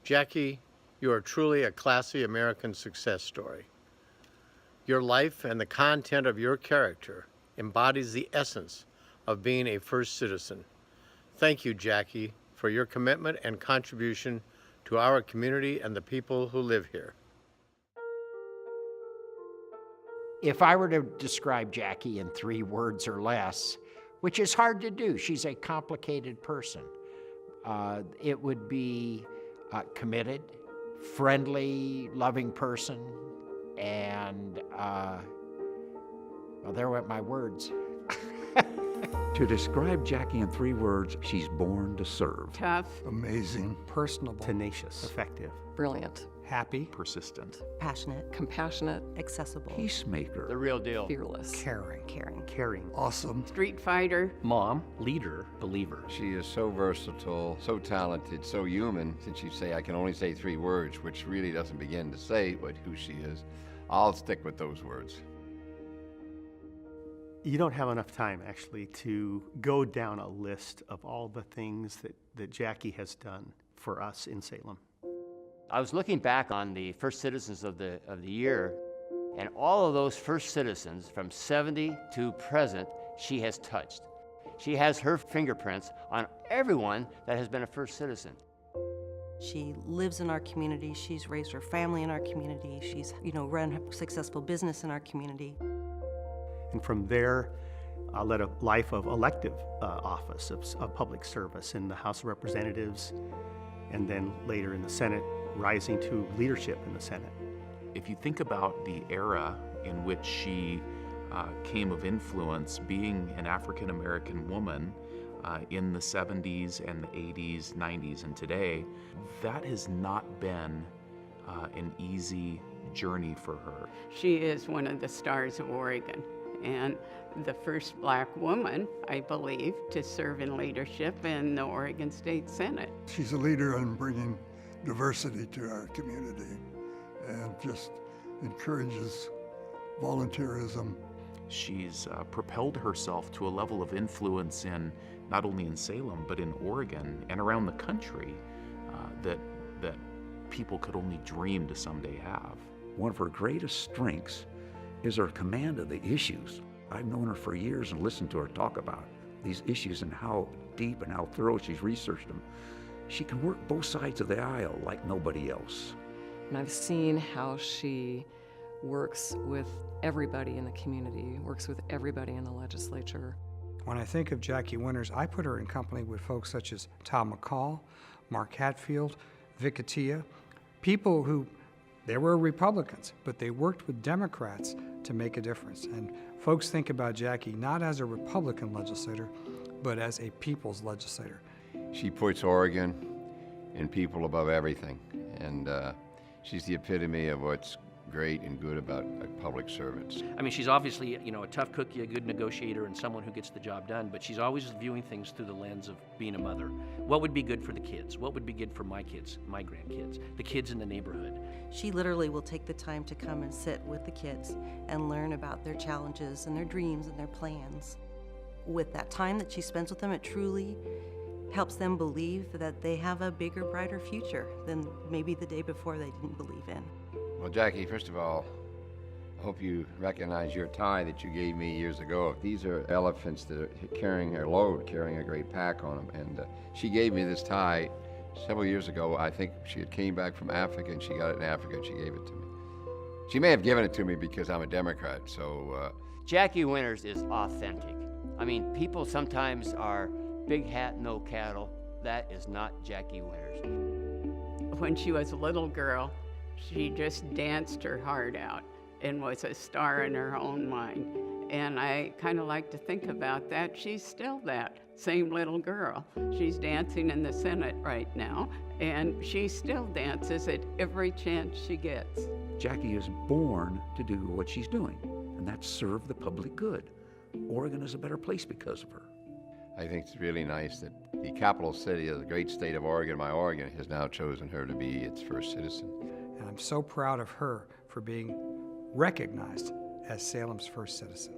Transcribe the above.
Jackie, you are truly a classy American success story. Your life and the content of your character embodies the essence of being a first citizen. Thank you, Jackie, for your commitment and contribution to our community and the people who live here. If I were to describe Jackie in 3 words or less, which is hard to do, she's a complicated person, it would be committed, friendly, loving person, and, well, there went my words. To describe Jackie in 3 words, she's born to serve. Tough, Amazing, personable, tenacious, effective, brilliant, happy, persistent, passionate, compassionate, accessible, Peacemaker. The real deal. fearless, caring, caring, awesome. street fighter, mom, leader, believer. She is so versatile, so talented, so human. Since you say I can only say 3 words, which really doesn't begin to say who she is, I'll stick with those words. You don't have enough time, actually, to go down a list of all the things that Jackie has done for us in Salem. I was looking back on the first citizens of the year, and all of those first citizens from 70 to present, she has touched. She has her fingerprints on everyone that has been a first citizen. She lives in our community. She's raised her family in our community. She's, run a successful business in our community. And from there, led a life of elective office, of public service in the House of Representatives, and then later in the Senate, rising to leadership in the Senate. If you think about the era in which she came of influence, being an African-American woman in the 70s and the 80s, 90s, and today, that has not been an easy journey for her. she is one of the stars of Oregon, and the first Black woman, I believe, to serve in leadership in the Oregon State Senate. She's a leader in bringing diversity to our community and just encourages volunteerism. She's propelled herself to a level of influence not only in Salem, but in Oregon and around the country that people could only dream to someday have. One of her greatest strengths is her command of the issues. I've known her for years and listened to her talk about these issues and how deep and how thorough she's researched them. She can work both sides of the aisle like nobody else. And I've seen how she works with everybody in the community, works with everybody in the legislature. When I think of Jackie Winters, I put her in company with folks such as Tom McCall, Mark Hatfield, Vic Attia, people who, they were Republicans, but they worked with Democrats to make a difference. And folks think about Jackie not as a Republican legislator, but as a people's legislator. She puts Oregon and people above everything, and she's the epitome of what's great and good about public servants. I mean, she's obviously, a tough cookie, a good negotiator, and someone who gets the job done, but she's always viewing things through the lens of being a mother. What would be good for the kids? What would be good for my kids, my grandkids, the kids in the neighborhood? She literally will take the time to come and sit with the kids and learn about their challenges and their dreams and their plans. With that time that she spends with them, it truly helps them believe that they have a bigger, brighter future than maybe the day before they didn't believe in. Well, Jackie, first of all, I hope you recognize your tie that you gave me years ago. These are elephants that are carrying a load, carrying a great pack on them. And she gave me this tie several years ago. I think she had came back from Africa, and she got it in Africa, and she gave it to me. She may have given it to me because I'm a Democrat, so... Jackie Winters is authentic. I mean, people sometimes are big hat, no cattle. That is not Jackie Winters. When she was a little girl, she just danced her heart out and was a star in her own mind. And I kind of like to think about that. She's still that same little girl. She's dancing in the Senate right now, and she still dances at every chance she gets. Jackie is born to do what she's doing, and that's serve the public good. Oregon is a better place because of her. I think it's really nice that the capital city of the great state of Oregon, my Oregon, has now chosen her to be its first citizen. And I'm so proud of her for being recognized as Salem's first citizen.